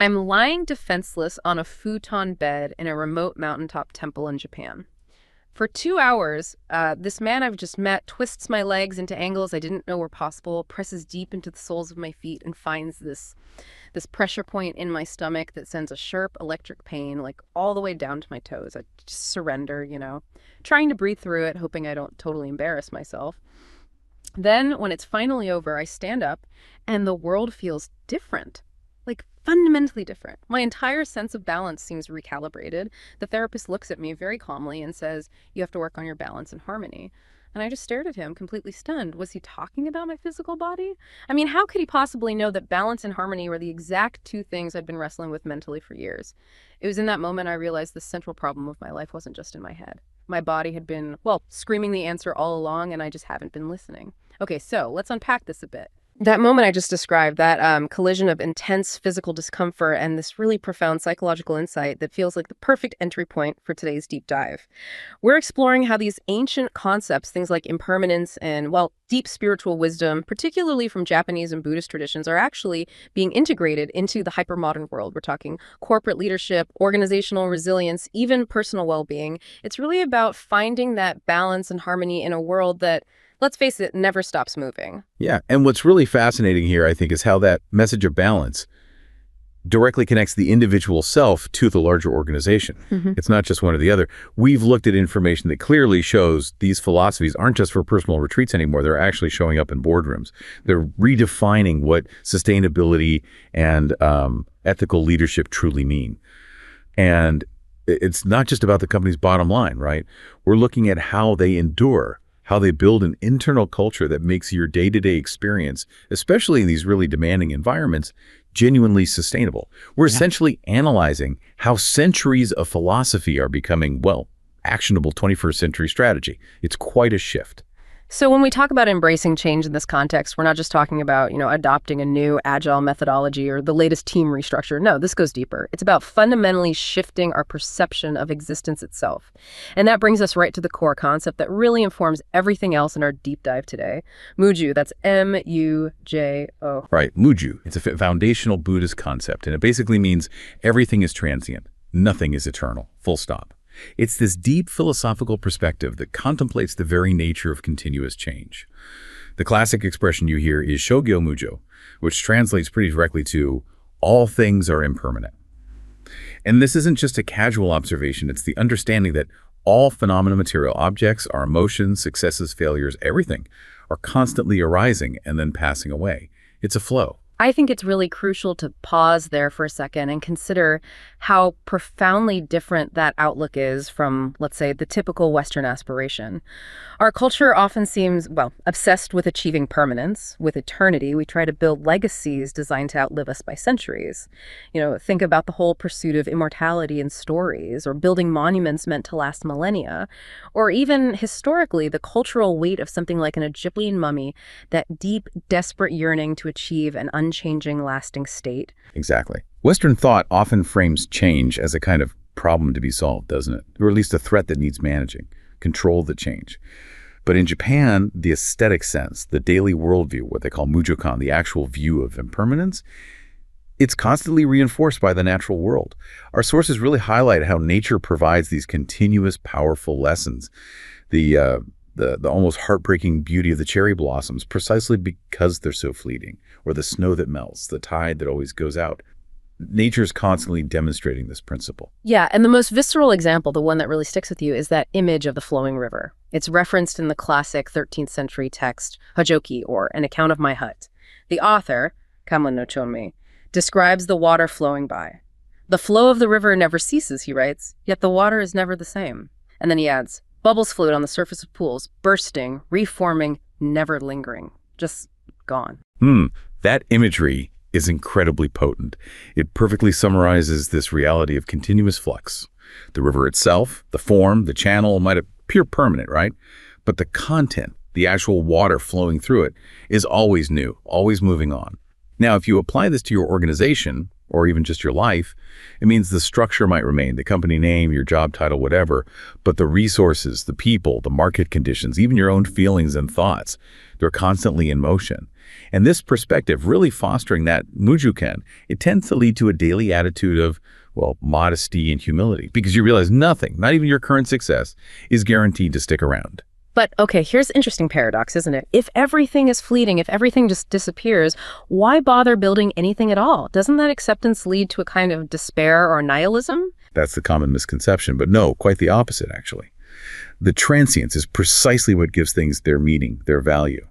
I'm lying defenseless on a futon bed in a remote mountaintop temple in Japan. For 2 hours, this man I've just met twists my legs into angles I didn't know were possible, presses deep into the soles of my feet, and finds this pressure point in my stomach that sends a sharp electric pain, like all the way down to my toes. I just surrender, trying to breathe through it, hoping I don't totally embarrass myself. Then, when it's finally over, I stand up, and the world feels different. Like, fundamentally different. My entire sense of balance seems recalibrated. The therapist looks at me very calmly and says, "You have to work on your balance and harmony." And I just stared at him, completely stunned. Was he talking about my physical body? I mean, how could he possibly know that balance and harmony were the exact two things I'd been wrestling with mentally for years? It was in that moment I realized the central problem of my life wasn't just in my head. My body had been, well, screaming the answer all along, and I just haven't been listening. Okay, so let's unpack this a bit. That moment I just described, that collision of intense physical discomfort and this really profound psychological insight that feels like the perfect entry point for today's deep dive. We're exploring how these ancient concepts, things like impermanence and, well, deep spiritual wisdom, particularly from Japanese and Buddhist traditions, are actually being integrated into the hypermodern world. We're talking corporate leadership, organizational resilience, even personal well-being. It's really about finding that balance and harmony in a world that, let's face it, never stops moving. Yeah, and what's really fascinating here, I think, is how that message of balance directly connects the individual self to the larger organization. It's not just one or the other. We've looked at information that clearly shows these philosophies aren't just for personal retreats anymore. They're actually showing up in boardrooms. They're redefining what sustainability and ethical leadership truly mean. And it's not just about the company's bottom line, right? We're looking at how they endure, how they build an internal culture that makes your day-to-day experience, especially in these really demanding environments, genuinely sustainable. We're essentially analyzing how centuries of philosophy are becoming, well, actionable 21st century strategy. It's quite a shift. So when we talk about embracing change in this context, we're not just talking about, adopting a new agile methodology or the latest team restructure. No, this goes deeper. It's about fundamentally shifting our perception of existence itself. And that brings us right to the core concept that really informs everything else in our deep dive today. Mujo, that's M-U-J-O. Right, Mujo. It's a foundational Buddhist concept, and it basically means everything is transient. Nothing is eternal. Full stop. It's this deep philosophical perspective that contemplates the very nature of continuous change. The classic expression you hear is Shogyo Mujo, which translates pretty directly to all things are impermanent. And this isn't just a casual observation, it's the understanding that all phenomena, material objects, our emotions, successes, failures, everything are constantly arising and then passing away. It's a flow. I think it's really crucial to pause there for a second and consider how profoundly different that outlook is from, let's say, the typical Western aspiration. Our culture often seems, well, obsessed with achieving permanence, with eternity. We try to build legacies designed to outlive us by centuries. Think about the whole pursuit of immortality in stories, or building monuments meant to last millennia, or even historically, the cultural weight of something like an Egyptian mummy, that deep, desperate yearning to achieve an unchanging, lasting state. Exactly. Western thought often frames change as a kind of problem to be solved, doesn't it? Or at least a threat that needs managing, control the change. But in Japan, the aesthetic sense, the daily worldview, what they call mujokan, the actual view of impermanence, it's constantly reinforced by the natural world. Our sources really highlight how nature provides these continuous, powerful lessons. The almost heartbreaking beauty of the cherry blossoms precisely because they're so fleeting, or the snow that melts, the tide that always goes out. Nature's constantly demonstrating this principle. Yeah, and the most visceral example, the one that really sticks with you, is that image of the flowing river. It's referenced in the classic 13th century text, Hojoki, or An Account of My Hut. The author, Kamon no Chonmei, describes the water flowing by. The flow of the river never ceases, he writes, yet the water is never the same. And then he adds, bubbles float on the surface of pools, bursting, reforming, never lingering. Just gone. That imagery is incredibly potent. It perfectly summarizes this reality of continuous flux. The river itself, the form, the channel might appear permanent, right? But the content, the actual water flowing through it, is always new, always moving on. Now, if you apply this to your organization, or even just your life, it means the structure might remain, the company name, your job title, whatever, but the resources, the people, the market conditions, even your own feelings and thoughts, they're constantly in motion. And this perspective, really fostering that mujuken, it tends to lead to a daily attitude of, well, modesty and humility, because you realize nothing, not even your current success, is guaranteed to stick around. But okay, here's an interesting paradox, isn't it? If everything is fleeting, if everything just disappears, why bother building anything at all? Doesn't that acceptance lead to a kind of despair or nihilism? That's the common misconception, but no, quite the opposite, actually. The transience is precisely what gives things their meaning, their value.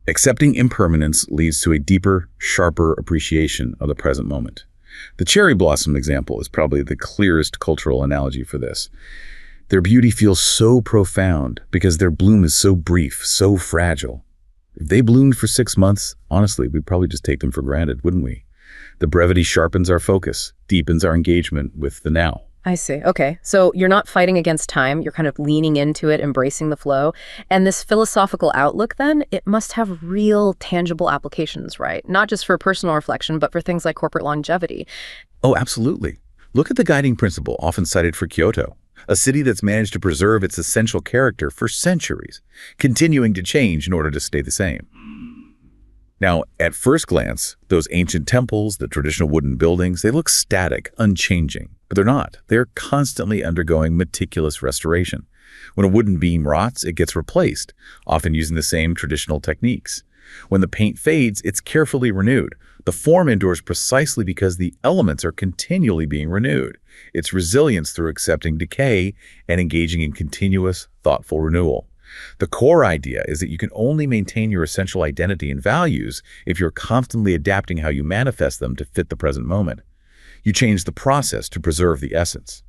Accepting impermanence leads to a deeper, sharper appreciation of the present moment. The cherry blossom example is probably the clearest cultural analogy for this. Their beauty feels so profound because their bloom is so brief, so fragile. If they bloomed for 6 months, honestly, we'd probably just take them for granted, wouldn't we? The brevity sharpens our focus, deepens our engagement with the now. I see. Okay. So you're not fighting against time. You're kind of leaning into it, embracing the flow. And this philosophical outlook, then, it must have real, tangible applications, right? Not just for personal reflection, but for things like corporate longevity. Oh, absolutely. Look at the guiding principle often cited for Kyoto, a city that's managed to preserve its essential character for centuries, continuing to change in order to stay the same. Now, at first glance, those ancient temples, the traditional wooden buildings, they look static, unchanging. But they're not. They're constantly undergoing meticulous restoration. When a wooden beam rots, it gets replaced, often using the same traditional techniques. When the paint fades, it's carefully renewed. The form endures precisely because the elements are continually being renewed. It's resilience through accepting decay and engaging in continuous, thoughtful renewal. The core idea is that you can only maintain your essential identity and values if you're constantly adapting how you manifest them to fit the present moment. You change the process to preserve the essence.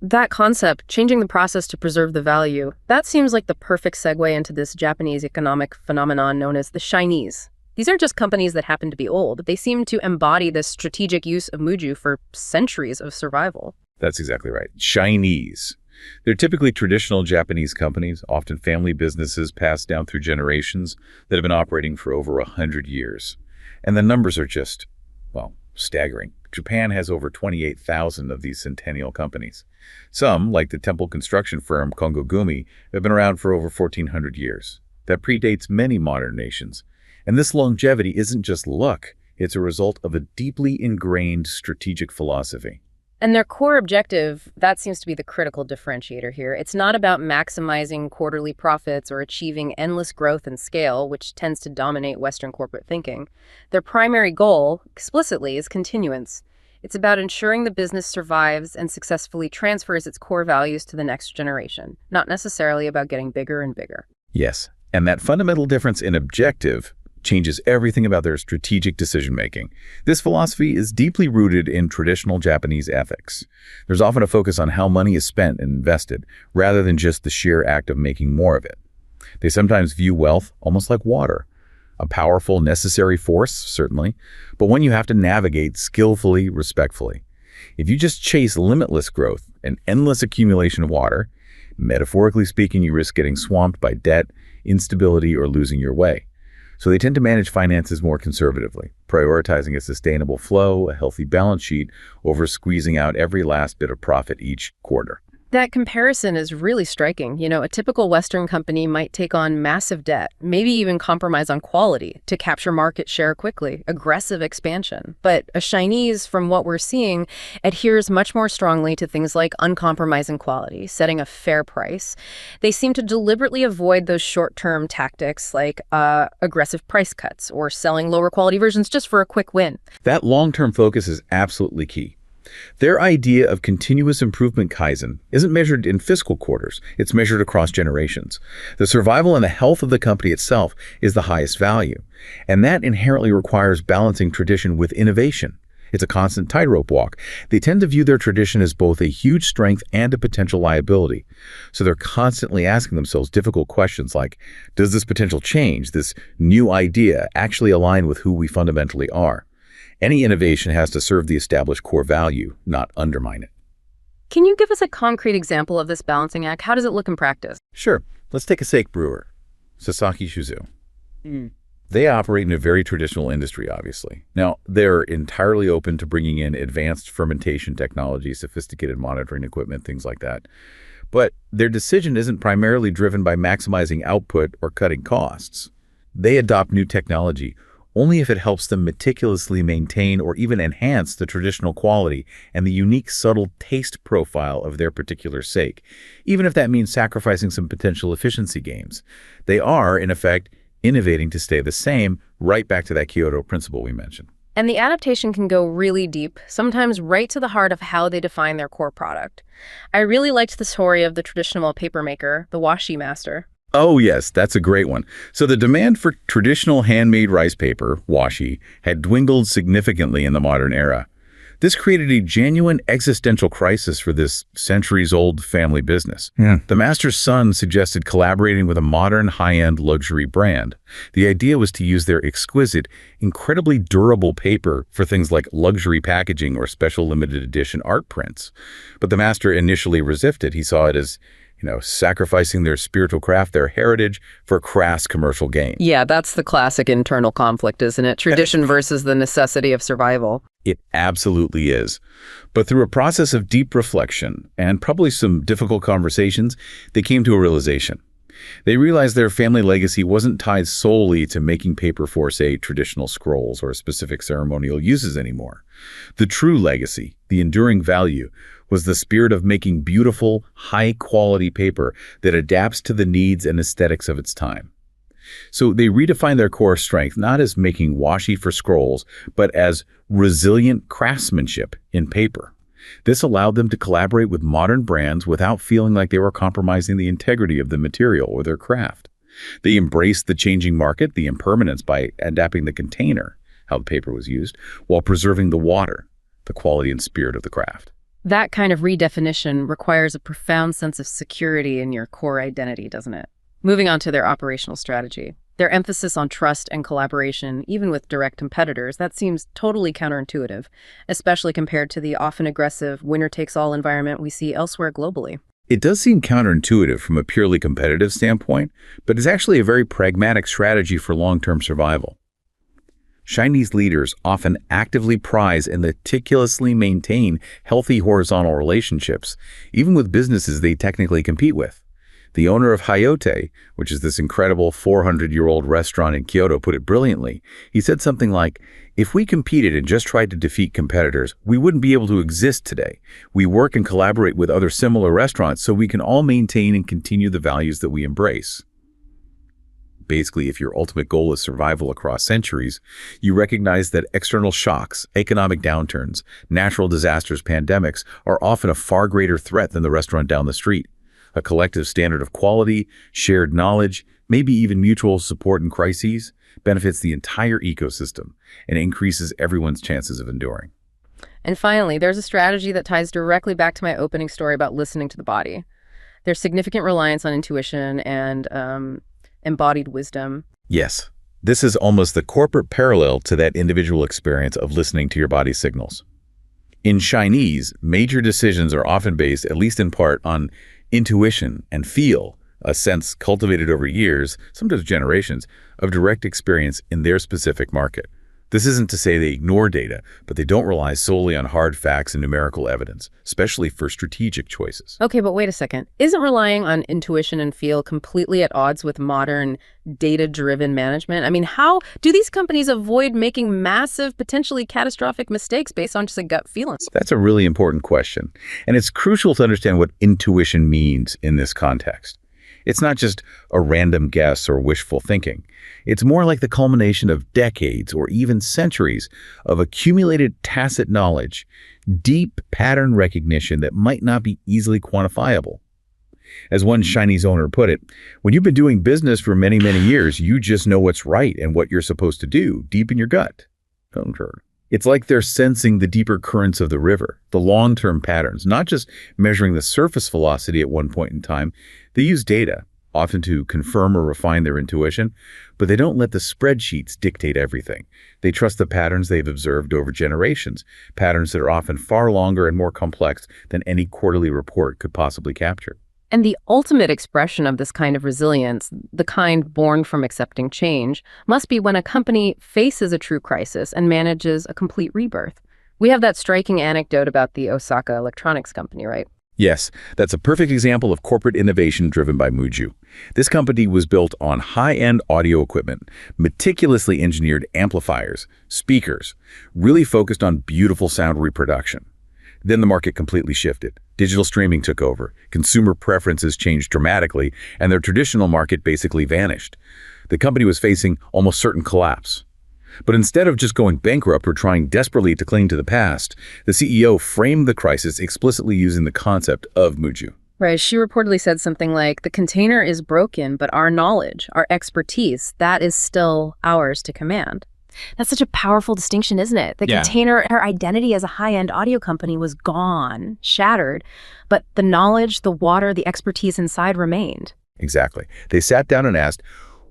That concept, changing the process to preserve the value, that seems like the perfect segue into this Japanese economic phenomenon known as the Shinise. These aren't just companies that happen to be old. They seem to embody this strategic use of muju for centuries of survival. That's exactly right. Shinese. They're typically traditional Japanese companies, often family businesses passed down through generations that have been operating for over 100 years. And the numbers are just, well, staggering. Japan has over 28,000 of these centennial companies. Some, like the temple construction firm Kongogumi, have been around for over 1,400 years. That predates many modern nations. And this longevity isn't just luck, it's a result of a deeply ingrained strategic philosophy. And their core objective, that seems to be the critical differentiator here. It's not about maximizing quarterly profits or achieving endless growth and scale, which tends to dominate Western corporate thinking. Their primary goal, explicitly, is continuance. It's about ensuring the business survives and successfully transfers its core values to the next generation, not necessarily about getting bigger and bigger. Yes, and that fundamental difference in objective changes everything about their strategic decision-making. This philosophy is deeply rooted in traditional Japanese ethics. There's often a focus on how money is spent and invested, rather than just the sheer act of making more of it. They sometimes view wealth almost like water, a powerful, necessary force, certainly, but one you have to navigate skillfully, respectfully. If you just chase limitless growth and endless accumulation of water, metaphorically speaking, you risk getting swamped by debt, instability, or losing your way. So they tend to manage finances more conservatively, prioritizing a sustainable flow, a healthy balance sheet, over squeezing out every last bit of profit each quarter. That comparison is really striking. You know, a typical Western company might take on massive debt, maybe even compromise on quality to capture market share quickly, aggressive expansion. But a Chinese, from what we're seeing, adheres much more strongly to things like uncompromising quality, setting a fair price. They seem to deliberately avoid those short-term tactics like aggressive price cuts or selling lower quality versions just for a quick win. That long-term focus is absolutely key. Their idea of continuous improvement Kaizen isn't measured in fiscal quarters, it's measured across generations. The survival and the health of the company itself is the highest value, and that inherently requires balancing tradition with innovation. It's a constant tightrope walk. They tend to view their tradition as both a huge strength and a potential liability. So they're constantly asking themselves difficult questions like, does this potential change, this new idea, actually align with who we fundamentally are? Any innovation has to serve the established core value, not undermine it. Can you give us a concrete example of this balancing act? How does it look in practice? Sure. Let's take a sake brewer, Sasaki Shuzu. They operate in a very traditional industry, obviously. Now, they're entirely open to bringing in advanced fermentation technology, sophisticated monitoring equipment, things like that. But their decision isn't primarily driven by maximizing output or cutting costs. They adopt new technology only if it helps them meticulously maintain or even enhance the traditional quality and the unique subtle taste profile of their particular sake, even if that means sacrificing some potential efficiency gains. They are, in effect, innovating to stay the same, right back to that Kyoto principle we mentioned. And the adaptation can go really deep, sometimes right to the heart of how they define their core product. I really liked the story of the traditional papermaker, the washi master. Oh yes, that's a great one. So the demand for traditional handmade rice paper, washi, had dwindled significantly in the modern era. This created a genuine existential crisis for this centuries-old family business. Yeah. The master's son suggested collaborating with a modern high-end luxury brand. The idea was to use their exquisite, incredibly durable paper for things like luxury packaging or special limited edition art prints. But the master initially resisted. He saw it as sacrificing their spiritual craft, their heritage, for crass commercial gain. Yeah, that's the classic internal conflict, isn't it? Tradition versus the necessity of survival. It absolutely is. But through a process of deep reflection and probably some difficult conversations, they came to a realization. They realized their family legacy wasn't tied solely to making paper for, say, traditional scrolls or specific ceremonial uses anymore. The true legacy, the enduring value, was the spirit of making beautiful, high-quality paper that adapts to the needs and aesthetics of its time. So they redefined their core strength not as making washi for scrolls, but as resilient craftsmanship in paper. This allowed them to collaborate with modern brands without feeling like they were compromising the integrity of the material or their craft. They embraced the changing market, the impermanence, by adapting the container, how the paper was used, while preserving the water, the quality and spirit of the craft. That kind of redefinition requires a profound sense of security in your core identity, doesn't it? Moving on to their operational strategy. Their emphasis on trust and collaboration, even with direct competitors, that seems totally counterintuitive, especially compared to the often aggressive winner-takes-all environment we see elsewhere globally. It does seem counterintuitive from a purely competitive standpoint, but it's actually a very pragmatic strategy for long-term survival. Chinese leaders often actively prize and meticulously maintain healthy horizontal relationships, even with businesses they technically compete with. The owner of Hayote, which is this incredible 400-year-old restaurant in Kyoto, put it brilliantly. He said something like, "If we competed and just tried to defeat competitors, we wouldn't be able to exist today. We work and collaborate with other similar restaurants so we can all maintain and continue the values that we embrace." Basically, if your ultimate goal is survival across centuries, you recognize that external shocks, economic downturns, natural disasters, pandemics are often a far greater threat than the restaurant down the street. A collective standard of quality, shared knowledge, maybe even mutual support in crises, benefits the entire ecosystem and increases everyone's chances of enduring. And finally, there's a strategy that ties directly back to my opening story about listening to the body. There's significant reliance on intuition and embodied wisdom. Yes, this is almost the corporate parallel to that individual experience of listening to your body's signals. In Chinese, major decisions are often based, at least in part, on intuition and feel, a sense cultivated over years, sometimes generations, of direct experience in their specific market. This isn't to say they ignore data, but they don't rely solely on hard facts and numerical evidence, especially for strategic choices. Okay, but wait a second. Isn't relying on intuition and feel completely at odds with modern data-driven management? I mean, how do these companies avoid making massive, potentially catastrophic mistakes based on just a gut feeling? That's a really important question, and it's crucial to understand what intuition means in this context. It's not just a random guess or wishful thinking. It's more like the culmination of decades or even centuries of accumulated tacit knowledge, deep pattern recognition that might not be easily quantifiable. As one Chinese owner put it, when you've been doing business for many, many years, you just know what's right and what you're supposed to do deep in your gut. It's like they're sensing the deeper currents of the river, the long-term patterns, not just measuring the surface velocity at one point in time. They use data, often to confirm or refine their intuition, but they don't let the spreadsheets dictate everything. They trust the patterns they've observed over generations, patterns that are often far longer and more complex than any quarterly report could possibly capture. And the ultimate expression of this kind of resilience, the kind born from accepting change, must be when a company faces a true crisis and manages a complete rebirth. We have that striking anecdote about the Osaka electronics company, right? Yes, that's a perfect example of corporate innovation driven by Mujo. This company was built on high-end audio equipment, meticulously engineered amplifiers, speakers, really focused on beautiful sound reproduction. Then the market completely shifted. Digital streaming took over, consumer preferences changed dramatically, and their traditional market basically vanished. The company was facing almost certain collapse. But instead of just going bankrupt or trying desperately to cling to the past, the CEO framed the crisis explicitly using the concept of Mujo. Right. She reportedly said something like, the container is broken, but our knowledge, our expertise, that is still ours to command. That's such a powerful distinction, isn't it? The container, her identity as a high-end audio company was gone, shattered, but the knowledge, the water, the expertise inside remained. Exactly. They sat down and asked,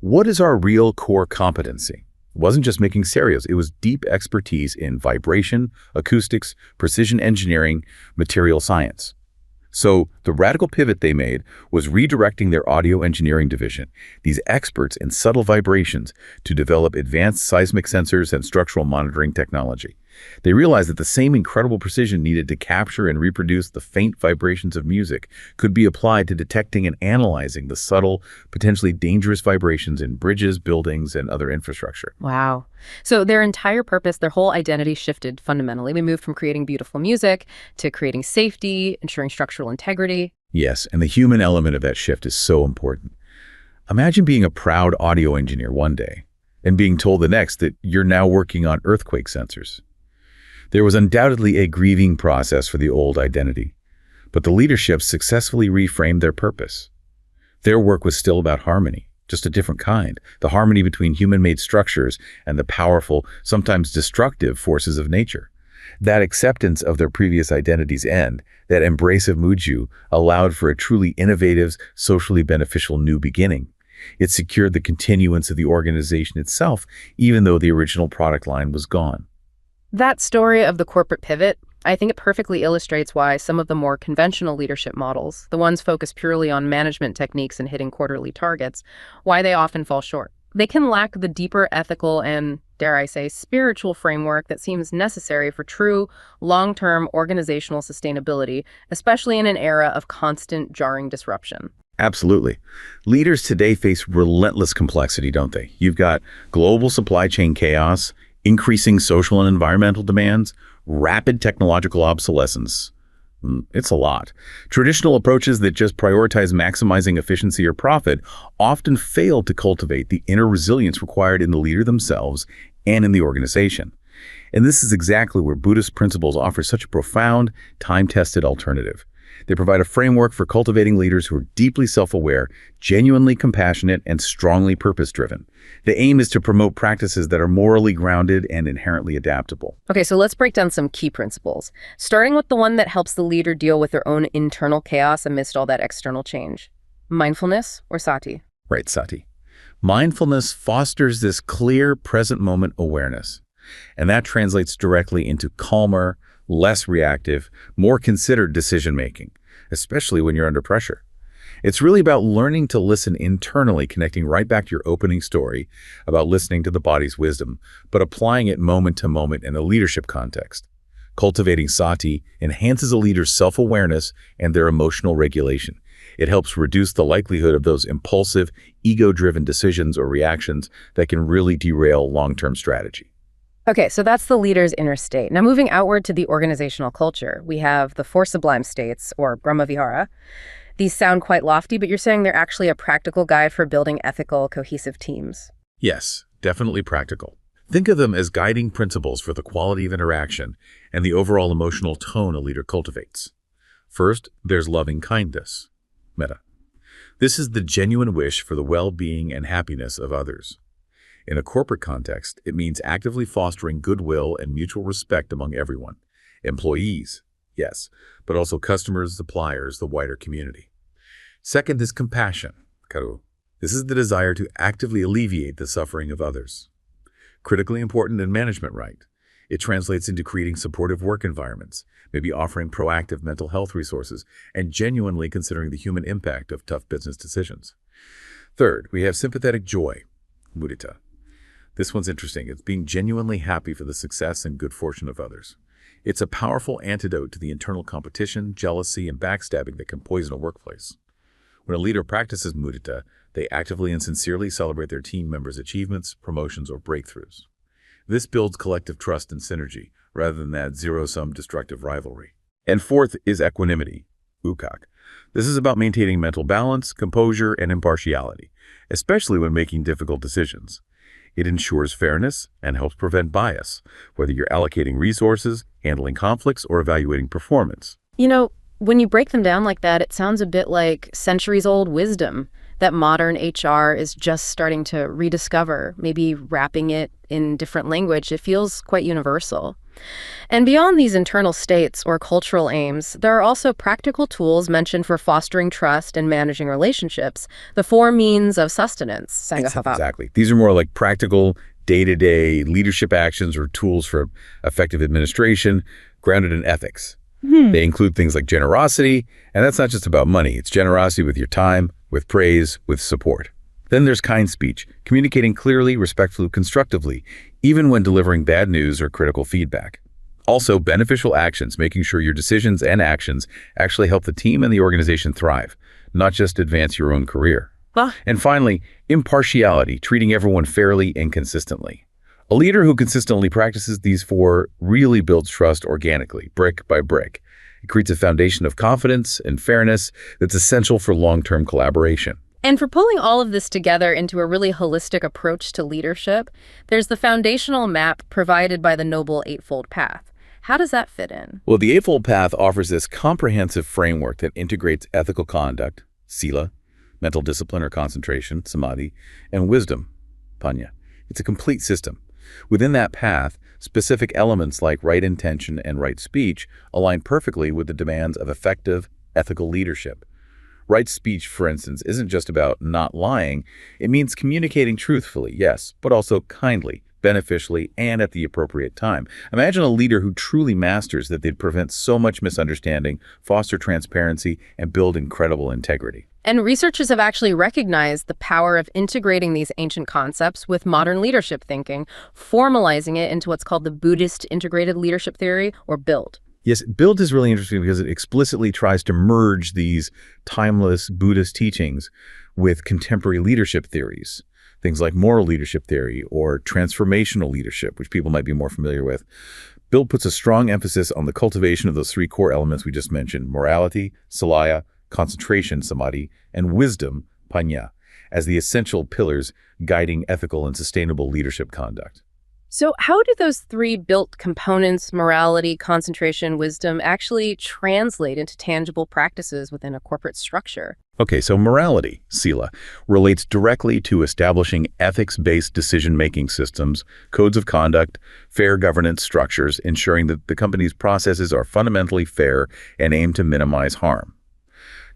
what is our real core competency? It wasn't just making stereos, it was deep expertise in vibration, acoustics, precision engineering, material science. So the radical pivot they made was redirecting their audio engineering division, these experts in subtle vibrations, to develop advanced seismic sensors and structural monitoring technology. They realized that the same incredible precision needed to capture and reproduce the faint vibrations of music could be applied to detecting and analyzing the subtle, potentially dangerous vibrations in bridges, buildings, and other infrastructure. Wow. So their entire purpose, their whole identity shifted fundamentally. We moved from creating beautiful music to creating safety, ensuring structural integrity. Yes, and the human element of that shift is so important. Imagine being a proud audio engineer one day and being told the next that you're now working on earthquake sensors. There was undoubtedly a grieving process for the old identity, but the leadership successfully reframed their purpose. Their work was still about harmony, just a different kind, the harmony between human-made structures and the powerful, sometimes destructive forces of nature. That acceptance of their previous identity's end, that embrace of Mujo, allowed for a truly innovative, socially beneficial new beginning. It secured the continuance of the organization itself, even though the original product line was gone. That story of the corporate pivot, I think it perfectly illustrates why some of the more conventional leadership models, the ones focused purely on management techniques and hitting quarterly targets, why they often fall short. They can lack the deeper ethical and, dare I say, spiritual framework that seems necessary for true, long-term organizational sustainability, especially in an era of constant, jarring disruption. Absolutely. Leaders today face relentless complexity, don't they? You've got global supply chain chaos, increasing social and environmental demands, rapid technological obsolescence. It's a lot. Traditional approaches that just prioritize maximizing efficiency or profit often fail to cultivate the inner resilience required in the leader themselves and in the organization. And this is exactly where Buddhist principles offer such a profound, time-tested alternative. They provide a framework for cultivating leaders who are deeply self-aware, genuinely compassionate, and strongly purpose-driven. The aim is to promote practices that are morally grounded and inherently adaptable. Okay, so let's break down some key principles, starting with the one that helps the leader deal with their own internal chaos amidst all that external change. Mindfulness, or sati. Right, sati. Mindfulness fosters this clear, present moment awareness, and that translates directly into calmer, less reactive, more considered decision-making, especially when you're under pressure. It's really about learning to listen internally, connecting right back to your opening story about listening to the body's wisdom, but applying it moment to moment in a leadership context. Cultivating sati enhances a leader's self-awareness and their emotional regulation. It helps reduce the likelihood of those impulsive, ego-driven decisions or reactions that can really derail long-term strategy. Okay, so that's the leader's inner state. Now moving outward to the organizational culture, we have the four sublime states, or Brahmavihara. These sound quite lofty, but you're saying they're actually a practical guide for building ethical, cohesive teams. Yes, definitely practical. Think of them as guiding principles for the quality of interaction and the overall emotional tone a leader cultivates. First, there's loving kindness, metta. This is the genuine wish for the well-being and happiness of others. In a corporate context, it means actively fostering goodwill and mutual respect among everyone. Employees, yes, but also customers, suppliers, the wider community. Second is compassion, karu. This is the desire to actively alleviate the suffering of others. Critically important in management, right? It translates into creating supportive work environments, maybe offering proactive mental health resources, and genuinely considering the human impact of tough business decisions. Third, we have sympathetic joy, mudita. This one's interesting. It's being genuinely happy for the success and good fortune of others. It's a powerful antidote to the internal competition, jealousy, and backstabbing that can poison a workplace. When a leader practices mudita, they actively and sincerely celebrate their team members' achievements, promotions, or breakthroughs. This builds collective trust and synergy, rather than that zero-sum destructive rivalry. And fourth is equanimity, ukak. This is about maintaining mental balance, composure, and impartiality, especially when making difficult decisions. It ensures fairness and helps prevent bias, whether you're allocating resources, handling conflicts, or evaluating performance. When you break them down like that, it sounds a bit like centuries-old wisdom that modern HR is just starting to rediscover, maybe wrapping it in different language. It feels quite universal. And beyond these internal states or cultural aims, there are also practical tools mentioned for fostering trust and managing relationships, the four means of sustenance. Exactly. These are more like practical, day-to-day leadership actions or tools for effective administration, grounded in ethics. They include things like generosity, and that's not just about money. It's generosity with your time, with praise, with support. Then there's kind speech, communicating clearly, respectfully, constructively, even when delivering bad news or critical feedback. Also, beneficial actions, making sure your decisions and actions actually help the team and the organization thrive, not just advance your own career. And finally, impartiality, treating everyone fairly and consistently. A leader who consistently practices these four really builds trust organically, brick by brick. It creates a foundation of confidence and fairness that's essential for long-term collaboration. And for pulling all of this together into a really holistic approach to leadership, there's the foundational map provided by the Noble Eightfold Path. How does that fit in? Well, the Eightfold Path offers this comprehensive framework that integrates ethical conduct, sila, mental discipline or concentration, samadhi, and wisdom, panya. It's a complete system. Within that path, specific elements like right intention and right speech align perfectly with the demands of effective, ethical leadership. Right speech, for instance, isn't just about not lying. It means communicating truthfully, yes, but also kindly, beneficially, and at the appropriate time. Imagine a leader who truly masters that. They'd prevent so much misunderstanding, foster transparency, and build incredible integrity. And researchers have actually recognized the power of integrating these ancient concepts with modern leadership thinking, formalizing it into what's called the Buddhist integrated leadership theory, or BUILD. Yes, BUILD is really interesting because it explicitly tries to merge these timeless Buddhist teachings with contemporary leadership theories, things like moral leadership theory or transformational leadership, which people might be more familiar with. BUILD puts a strong emphasis on the cultivation of those three core elements we just mentioned: morality, salaya, concentration, samadhi, and wisdom, panya, as the essential pillars guiding ethical and sustainable leadership conduct. So how do those three built components, morality, concentration, wisdom, actually translate into tangible practices within a corporate structure? Okay, so morality, sila, relates directly to establishing ethics-based decision-making systems, codes of conduct, fair governance structures, ensuring that the company's processes are fundamentally fair and aim to minimize harm.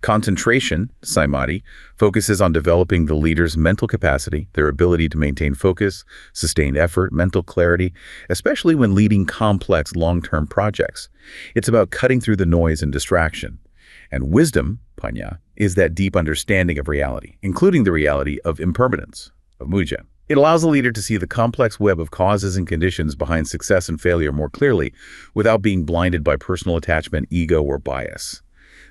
Concentration, samadhi, focuses on developing the leader's mental capacity, their ability to maintain focus, sustained effort, mental clarity, especially when leading complex long-term projects. It's about cutting through the noise and distraction. And wisdom, panya, is that deep understanding of reality, including the reality of impermanence, of mujo. It allows the leader to see the complex web of causes and conditions behind success and failure more clearly without being blinded by personal attachment, ego, or bias.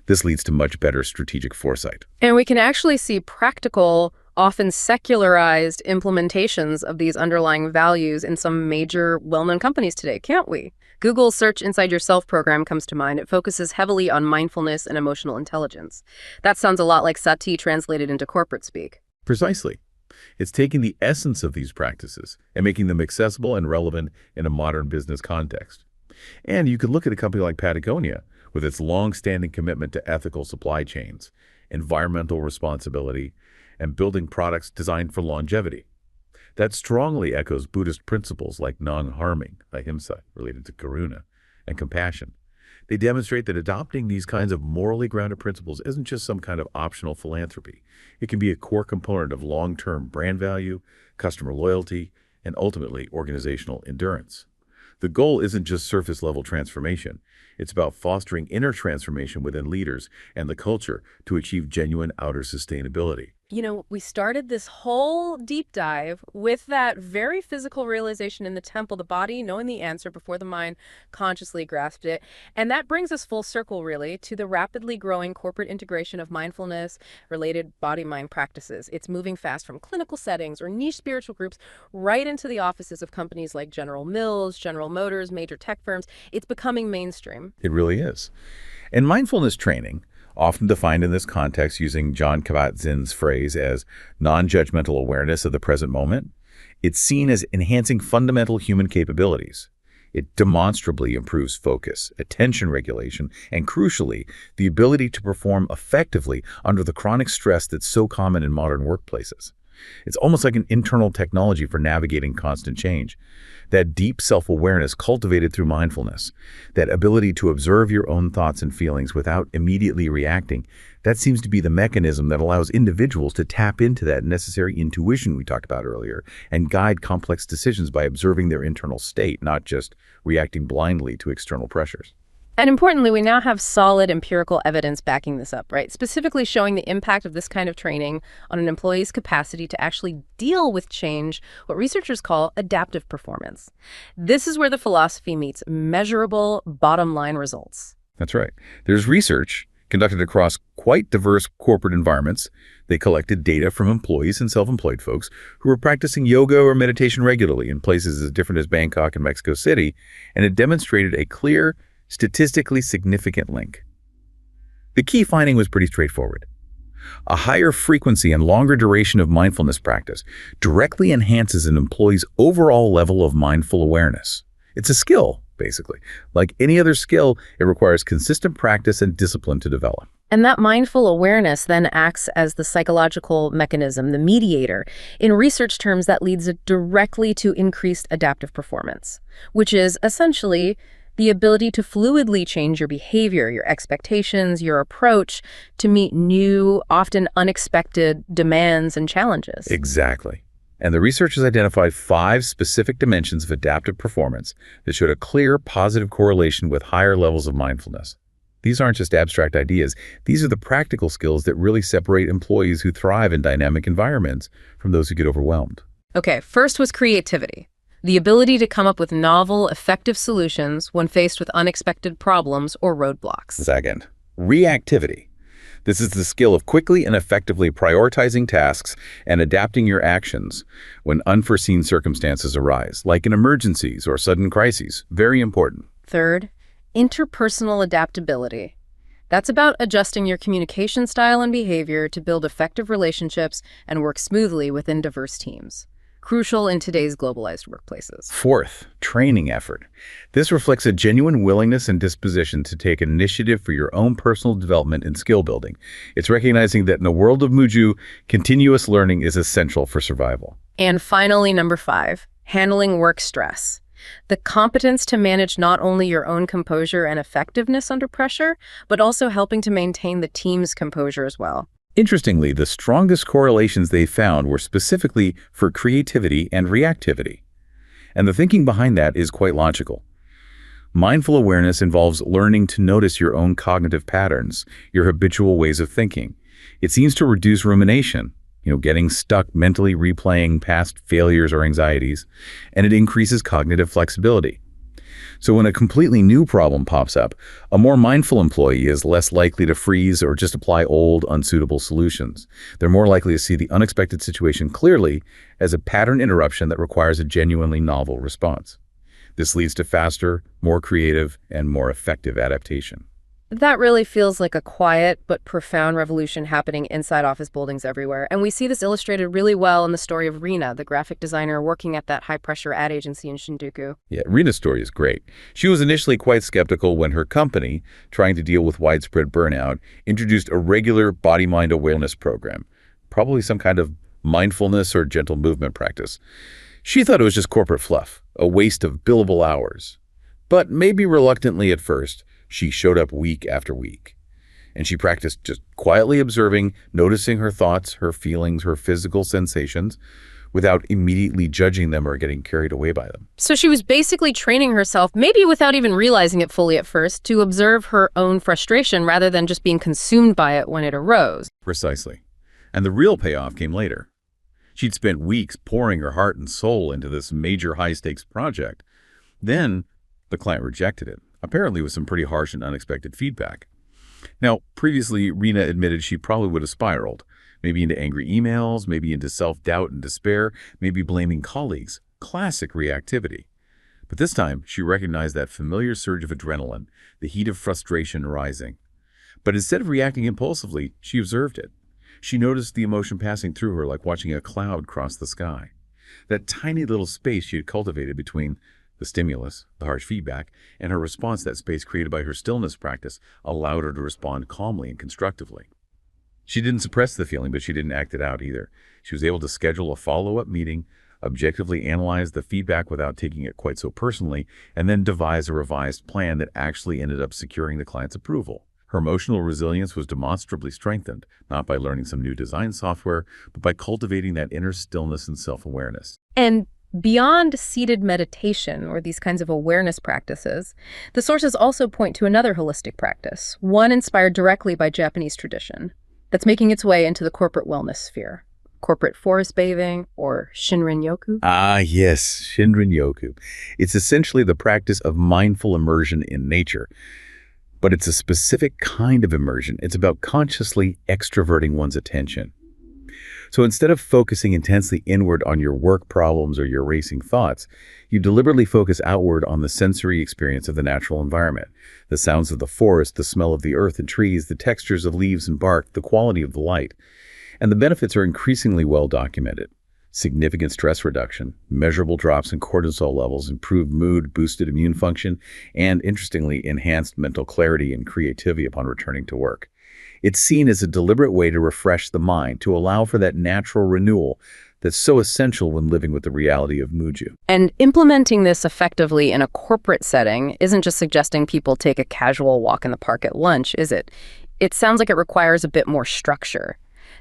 This leads to much better strategic foresight. And we can actually see practical, often secularized implementations of these underlying values in some major well-known companies today, can't we? Google's Search Inside Yourself program comes to mind. It focuses heavily on mindfulness and emotional intelligence. That sounds a lot like sati translated into corporate speak. Precisely. It's taking the essence of these practices and making them accessible and relevant in a modern business context. And you could look at a company like Patagonia, with its long-standing commitment to ethical supply chains, environmental responsibility, and building products designed for longevity. That strongly echoes Buddhist principles like non-harming, ahimsa, related to karuna, and compassion. They demonstrate that adopting these kinds of morally grounded principles isn't just some kind of optional philanthropy. It can be a core component of long-term brand value, customer loyalty, and ultimately organizational endurance. The goal isn't just surface-level transformation. It's about fostering inner transformation within leaders and the culture to achieve genuine outer sustainability. We started this whole deep dive with that very physical realization in the temple, the body knowing the answer before the mind consciously grasped it. And that brings us full circle, really, to the rapidly growing corporate integration of mindfulness-related body-mind practices. It's moving fast from clinical settings or niche spiritual groups right into the offices of companies like General Mills, General Motors, major tech firms. It's becoming mainstream. It really is. And mindfulness training, often defined in this context using John Kabat-Zinn's phrase as non-judgmental awareness of the present moment, it's seen as enhancing fundamental human capabilities. It demonstrably improves focus, attention regulation, and crucially, the ability to perform effectively under the chronic stress that's so common in modern workplaces. It's almost like an internal technology for navigating constant change. That deep self-awareness cultivated through mindfulness, that ability to observe your own thoughts and feelings without immediately reacting, that seems to be the mechanism that allows individuals to tap into that necessary intuition we talked about earlier and guide complex decisions by observing their internal state, not just reacting blindly to external pressures. And importantly, we now have solid empirical evidence backing this up, right? Specifically showing the impact of this kind of training on an employee's capacity to actually deal with change, what researchers call adaptive performance. This is where the philosophy meets measurable bottom-line results. That's right. There's research conducted across quite diverse corporate environments. They collected data from employees and self-employed folks who were practicing yoga or meditation regularly in places as different as Bangkok and Mexico City, and it demonstrated a clear, statistically significant link. The key finding was pretty straightforward. A higher frequency and longer duration of mindfulness practice directly enhances an employee's overall level of mindful awareness. It's a skill, basically. Like any other skill, it requires consistent practice and discipline to develop. And that mindful awareness then acts as the psychological mechanism, the mediator. In research terms, that leads directly to increased adaptive performance, which is essentially the ability to fluidly change your behavior, your expectations, your approach to meet new, often unexpected demands and challenges. Exactly. And the researchers identified 5 specific dimensions of adaptive performance that showed a clear positive correlation with higher levels of mindfulness. These aren't just abstract ideas. These are the practical skills that really separate employees who thrive in dynamic environments from those who get overwhelmed. Okay, first was creativity. The ability to come up with novel, effective solutions when faced with unexpected problems or roadblocks. Second, reactivity. This is the skill of quickly and effectively prioritizing tasks and adapting your actions when unforeseen circumstances arise, like in emergencies or sudden crises. Very important. Third, interpersonal adaptability. That's about adjusting your communication style and behavior to build effective relationships and work smoothly within diverse teams. Crucial in today's globalized workplaces. Fourth, training effort. This reflects a genuine willingness and disposition to take initiative for your own personal development and skill building. It's recognizing that in a world of Mujo, continuous learning is essential for survival. And finally, number 5, handling work stress. The competence to manage not only your own composure and effectiveness under pressure, but also helping to maintain the team's composure as well. Interestingly, the strongest correlations they found were specifically for creativity and reactivity. And the thinking behind that is quite logical. Mindful awareness involves learning to notice your own cognitive patterns, your habitual ways of thinking. It seems to reduce rumination, getting stuck mentally replaying past failures or anxieties, and it increases cognitive flexibility. So when a completely new problem pops up, a more mindful employee is less likely to freeze or just apply old, unsuitable solutions. They're more likely to see the unexpected situation clearly as a pattern interruption that requires a genuinely novel response. This leads to faster, more creative, and more effective adaptation. That really feels like a quiet but profound revolution happening inside office buildings everywhere. And we see this illustrated really well in the story of Rina, the graphic designer working at that high-pressure ad agency in Shinjuku. Yeah, Rina's story is great. She was initially quite skeptical when her company, trying to deal with widespread burnout, introduced a regular body-mind awareness program, probably some kind of mindfulness or gentle movement practice. She thought it was just corporate fluff, a waste of billable hours. But maybe reluctantly at first, she showed up week after week. And she practiced just quietly observing, noticing her thoughts, her feelings, her physical sensations, without immediately judging them or getting carried away by them. So she was basically training herself, maybe without even realizing it fully at first, to observe her own frustration rather than just being consumed by it when it arose. Precisely. And the real payoff came later. She'd spent weeks pouring her heart and soul into this major high-stakes project. Then, the client rejected it, apparently with some pretty harsh and unexpected feedback. Now, previously, Rena admitted she probably would have spiraled, maybe into angry emails, maybe into self-doubt and despair, maybe blaming colleagues. Classic reactivity. But this time, she recognized that familiar surge of adrenaline, the heat of frustration rising. But instead of reacting impulsively, she observed it. She noticed the emotion passing through her like watching a cloud cross the sky. That tiny little space she had cultivated between the stimulus, the harsh feedback, and her response, that space created by her stillness practice, allowed her to respond calmly and constructively. She didn't suppress the feeling, but she didn't act it out either. She was able to schedule a follow-up meeting, objectively analyze the feedback without taking it quite so personally, and then devise a revised plan that actually ended up securing the client's approval. Her emotional resilience was demonstrably strengthened, not by learning some new design software, but by cultivating that inner stillness and self-awareness. And beyond seated meditation or these kinds of awareness practices, the sources also point to another holistic practice, one inspired directly by Japanese tradition, that's making its way into the corporate wellness sphere. Corporate forest bathing, or Shinrin-yoku? Ah, yes, Shinrin-yoku. It's essentially the practice of mindful immersion in nature. But it's a specific kind of immersion. It's about consciously extroverting one's attention. So instead of focusing intensely inward on your work problems or your racing thoughts, you deliberately focus outward on the sensory experience of the natural environment. The sounds of the forest, the smell of the earth and trees, the textures of leaves and bark, the quality of the light. And the benefits are increasingly well documented. Significant stress reduction, measurable drops in cortisol levels, improved mood, boosted immune function, and, interestingly, enhanced mental clarity and creativity upon returning to work. It's seen as a deliberate way to refresh the mind, to allow for that natural renewal that's so essential when living with the reality of Mujo. And implementing this effectively in a corporate setting isn't just suggesting people take a casual walk in the park at lunch, is it? It sounds like it requires a bit more structure.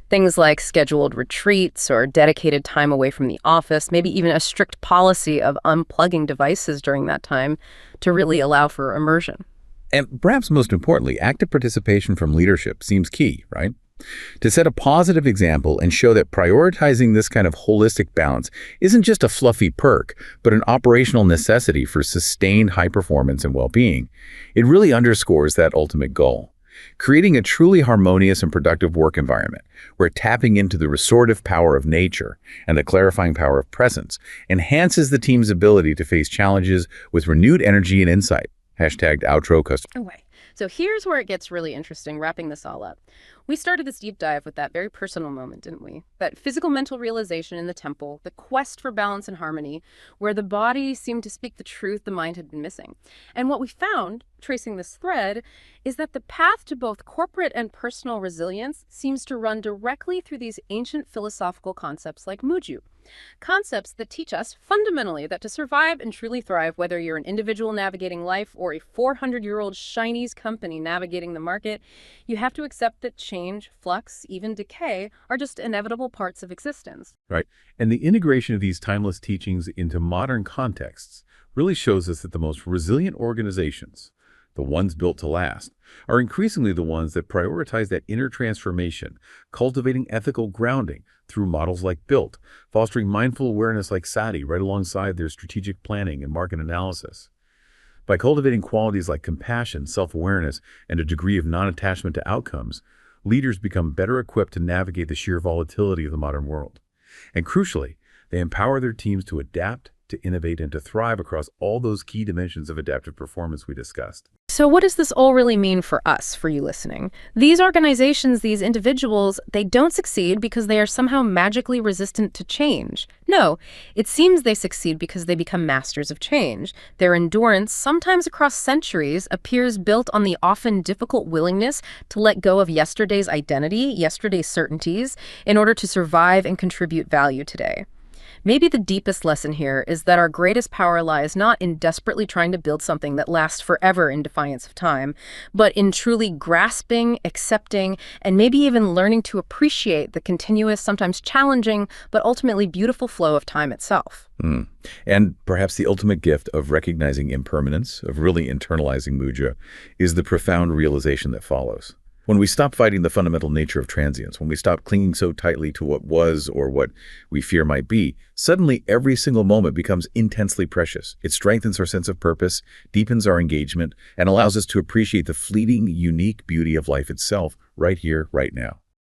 Things like scheduled retreats or dedicated time away from the office, maybe even a strict policy of unplugging devices during that time to really allow for immersion. And perhaps most importantly, active participation from leadership seems key, right? To set a positive example and show that prioritizing this kind of holistic balance isn't just a fluffy perk, but an operational necessity for sustained high performance and well-being. It really underscores that ultimate goal. Creating a truly harmonious and productive work environment where tapping into the restorative power of nature and the clarifying power of presence enhances the team's ability to face challenges with renewed energy and insight. Hashtag outro custom. Okay, so here's where it gets really interesting, wrapping this all up. We started this deep dive with that very personal moment, didn't we? That physical mental realization in the temple, the quest for balance and harmony, where the body seemed to speak the truth the mind had been missing. And what we found, tracing this thread, is that the path to both corporate and personal resilience seems to run directly through these ancient philosophical concepts like Mujo. Concepts that teach us fundamentally that to survive and truly thrive, whether you're an individual navigating life or a 400-year-old Chinese company navigating the market, you have to accept that change, flux, even decay are just inevitable parts of existence. Right. And the integration of these timeless teachings into modern contexts really shows us that the most resilient organizations, the ones built to last, are increasingly the ones that prioritize that inner transformation, cultivating ethical grounding through models like Built, fostering mindful awareness like Sati right alongside their strategic planning and market analysis. By cultivating qualities like compassion, self-awareness, and a degree of non-attachment to outcomes, leaders become better equipped to navigate the sheer volatility of the modern world. And crucially, they empower their teams to adapt, to innovate, and to thrive across all those key dimensions of adaptive performance we discussed. So what does this all really mean for us, for you listening? These organizations, these individuals, they don't succeed because they are somehow magically resistant to change. No, it seems they succeed because they become masters of change. Their endurance, sometimes across centuries, appears built on the often difficult willingness to let go of yesterday's identity, yesterday's certainties, in order to survive and contribute value today. Maybe the deepest lesson here is that our greatest power lies not in desperately trying to build something that lasts forever in defiance of time, but in truly grasping, accepting, and maybe even learning to appreciate the continuous, sometimes challenging, but ultimately beautiful flow of time itself. And perhaps the ultimate gift of recognizing impermanence, of really internalizing Mujo, is the profound realization that follows. When we stop fighting the fundamental nature of transience, when we stop clinging so tightly to what was or what we fear might be, suddenly every single moment becomes intensely precious. It strengthens our sense of purpose, deepens our engagement, and allows us to appreciate the fleeting, unique beauty of life itself right here, right now.